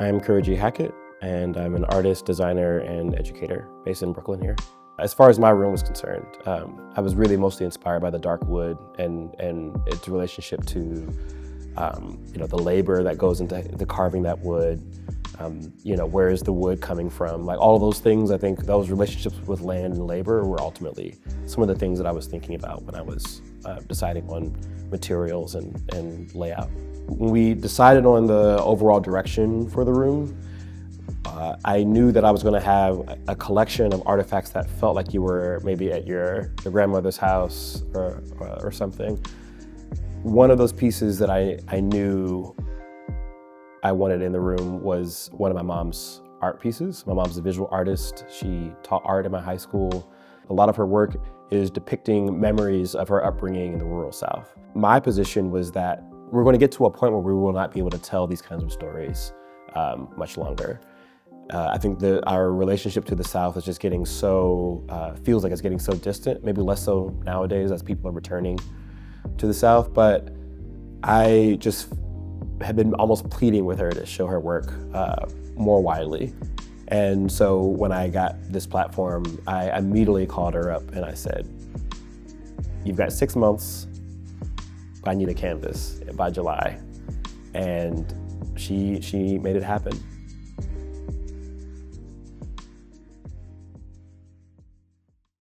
I'm Hackett, and I'm an artist, designer, and educator based in Brooklyn here. As far as my room was concerned, I was really mostly inspired by the dark wood and its relationship to the labor that goes into the carving that wood. Where is the wood coming from? Like all of those things, I think those relationships with land and labor were ultimately some of the things that I was thinking about when I was deciding on materials and layout. When we decided on the overall direction for the room, I knew that I was going to have a collection of artifacts that felt like you were maybe at your grandmother's house or something. One of those pieces that I knew I wanted in the room was one of my mom's art pieces. My mom's a visual artist. She taught art in my high school. A lot of her work is depicting memories of her upbringing in the rural South. My position was that we're going to get to a point where we will not be able to tell these kinds of stories much longer. I think our relationship to the South is just getting feels like it's getting so distant, maybe less so nowadays as people are returning to the South, but I just had been almost pleading with her to show her work more widely. And so when I got this platform, I immediately called her up and I said, "You've got 6 months, I need a canvas by July." And she made it happen.